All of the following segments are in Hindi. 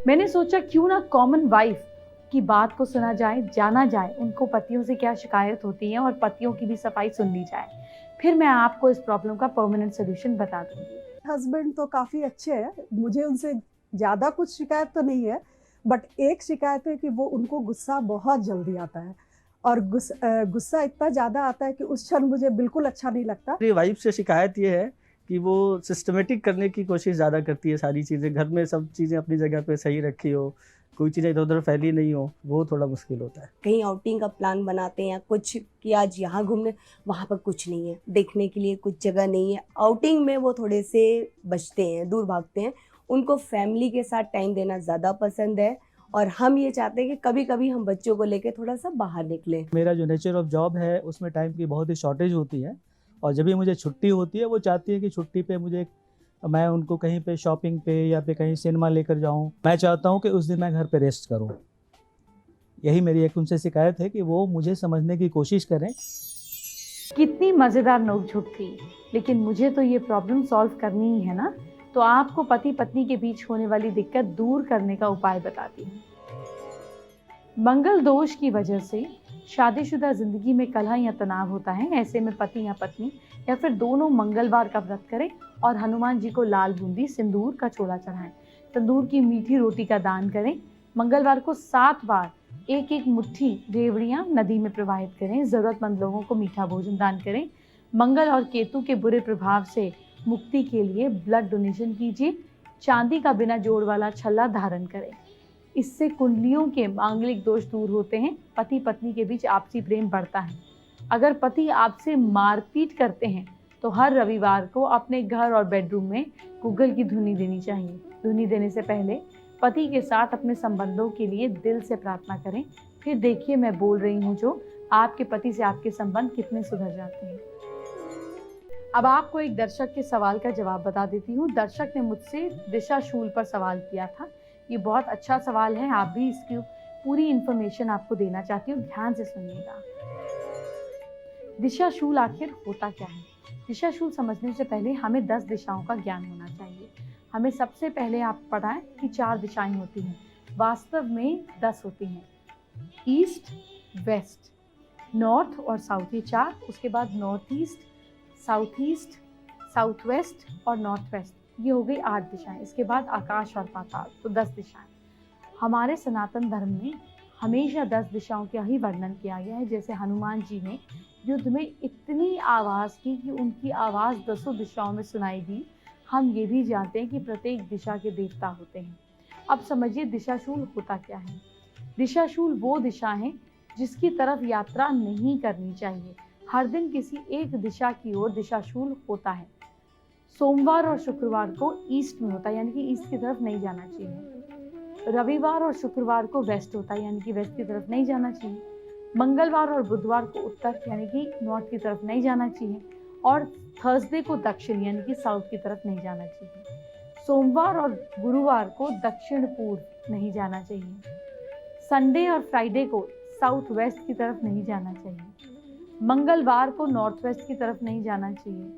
मैंने सोचा क्यों ना कॉमन वाइफ की बात को सुना जाए, जाना जाए उनको पतियों से क्या शिकायत होती है और पतियों की भी सफाई सुन ली जाए। फिर मैं आपको इस प्रॉब्लम का परमानेंट सोल्यूशन बता दूंगी। हस्बैंड तो काफ़ी अच्छे हैं, मुझे उनसे ज़्यादा कुछ शिकायत तो नहीं है, बट एक शिकायत है कि वो उनको गुस्सा बहुत जल्दी आता है और गुस्सा इतना ज़्यादा आता है कि उस क्षण मुझे बिल्कुल अच्छा नहीं लगता। मेरी वाइफ से शिकायत ये है कि वो सिस्टमेटिक करने की कोशिश ज़्यादा करती है, सारी चीज़ें घर में सब चीज़ें अपनी जगह पे सही रखी हो, कोई चीज़ें इधर-उधर फैली नहीं हो, वो थोड़ा मुश्किल होता है। कहीं आउटिंग का प्लान बनाते हैं कुछ कि आज यहाँ घूमने, वहाँ पर कुछ नहीं है, देखने के लिए कुछ जगह नहीं है। आउटिंग में वो थोड़े से बचते हैं, दूर भागते हैं। उनको फैमिली के साथ टाइम देना ज़्यादा पसंद है और हम ये चाहते हैं कि कभी-कभी हम बच्चों को लेके थोड़ा-सा बाहर निकलें। मेरा जो नेचर ऑफ जॉब है उसमें टाइम की बहुत ही शॉर्टेज होती है और जब भी मुझे छुट्टी होती है वो चाहती है कि छुट्टी पे मैं उनको कहीं पे शॉपिंग पे या फिर कहीं सिनेमा लेकर जाऊं। मैं चाहता हूं कि उस दिन मैं घर पे रेस्ट करूं। यही मेरी एक उनसे शिकायत है कि वो मुझे समझने की कोशिश करें। कितनी मजेदार नोकझोंक थी, लेकिन मुझे तो ये प्रॉब्लम सॉल्व करनी ही है ना। तो आपको पति पत्नी के बीच होने वाली दिक्कत दूर करने का उपाय बताती हूँ। मंगल दोष की वजह से शादीशुदा जिंदगी में कलह या तनाव होता है। ऐसे में पति या पत्नी या फिर दोनों मंगलवार का व्रत करें और हनुमान जी को लाल बूंदी सिंदूर का छोला चढ़ाएं। तंदूर की मीठी रोटी का दान करें। मंगलवार को 7 बार एक एक मुट्ठी रेवड़ियां नदी में प्रवाहित करें। जरूरतमंद लोगों को मीठा भोजन दान करें। मंगल और केतु के बुरे प्रभाव से मुक्ति के लिए ब्लड डोनेशन कीजिए। चांदी का बिना जोड़ वाला छल्ला धारण करें। इससे कुंडलियों के मांगलिक दोष दूर होते हैं। पति पत्नी के बीच आपसी प्रेम बढ़ता है। अगर पति आपसे मारपीट करते हैं तो हर रविवार को अपने घर और बेडरूम में गूगल की धुनी देनी चाहिए। धुनी देने से पहले पति के साथ अपने संबंधों के लिए दिल से प्रार्थना करें। फिर देखिए मैं बोल रही हूँ जो आपके पति से आपके संबंध कितने सुधर जाते हैं। अब आपको एक दर्शक के सवाल का जवाब बता देती हूँ। दर्शक ने मुझसे दिशा शूल पर सवाल किया था। ये बहुत अच्छा सवाल है, आप भी इसकी पूरी इंफॉर्मेशन आपको देना चाहती हूँ, ध्यान से सुनिएगा। दिशा शूल आखिर होता क्या है? दिशा शूल समझने से पहले हमें 10 दिशाओं का ज्ञान होना चाहिए। हमें सबसे पहले आप पढ़ा है कि 4 दिशाएं होती हैं, वास्तव में 10 होती हैं। ईस्ट, वेस्ट, नॉर्थ और साउथ, ये 4। उसके बाद नॉर्थ ईस्ट, साउथ वेस्ट और नॉर्थ वेस्ट, ये हो गई 8 दिशाएं। इसके बाद आकाश और पाताल, तो 10 दिशाएं। हमारे सनातन धर्म में हमेशा 10 दिशाओं का ही वर्णन किया गया है। जैसे हनुमान जी ने युद्ध में इतनी आवाज़ की कि उनकी आवाज़ 10 दिशाओं में सुनाई दी। हम ये भी जानते हैं कि प्रत्येक दिशा के देवता होते हैं। अब समझिए दिशाशूल होता क्या है। दिशाशूल वो दिशा है जिसकी तरफ यात्रा नहीं करनी चाहिए। हर दिन किसी एक दिशा की ओर दिशाशूल होता है। सोमवार और शुक्रवार को ईस्ट में होता है, यानी कि ईस्ट की तरफ नहीं जाना चाहिए। रविवार और शुक्रवार को वेस्ट होता है, यानी कि वेस्ट की तरफ नहीं जाना चाहिए। मंगलवार और बुधवार को उत्तर, यानी कि नॉर्थ की तरफ नहीं जाना चाहिए। और थर्सडे को दक्षिण, यानी कि साउथ की तरफ नहीं जाना चाहिए। सोमवार और गुरुवार को दक्षिण पूर्व नहीं जाना चाहिए। संडे और फ्राइडे को साउथ वेस्ट की तरफ नहीं जाना चाहिए। मंगलवार को नॉर्थ वेस्ट की तरफ नहीं जाना चाहिए।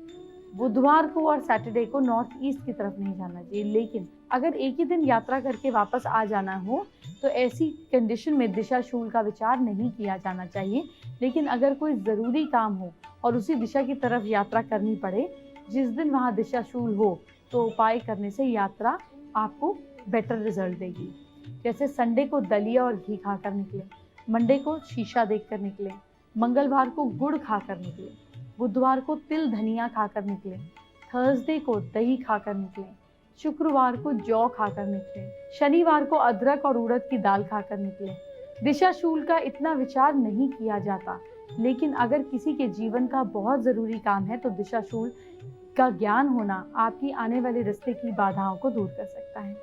बुधवार को और सैटरडे को नॉर्थ ईस्ट की तरफ नहीं जाना चाहिए। लेकिन अगर एक ही दिन यात्रा करके वापस आ जाना हो तो ऐसी कंडीशन में दिशाशूल का विचार नहीं किया जाना चाहिए। लेकिन अगर कोई ज़रूरी काम हो और उसी दिशा की तरफ यात्रा करनी पड़े जिस दिन वहाँ दिशाशूल हो, तो उपाय करने से यात्रा आपको बेटर रिजल्ट देगी। जैसे संडे को दलिया और घी खाकर निकले, मंडे को शीशा देखकर निकले, मंगलवार को गुड़ खाकर निकले, बुधवार को तिल धनिया खाकर निकले, थर्सडे को दही खाकर निकले, शुक्रवार को जौ खाकर निकले, शनिवार को अदरक और उड़द की दाल खाकर निकले। दिशाशूल का इतना विचार नहीं किया जाता, लेकिन अगर किसी के जीवन का बहुत ज़रूरी काम है तो दिशाशूल का ज्ञान होना आपकी आने वाले रास्ते की बाधाओं को दूर कर सकता है।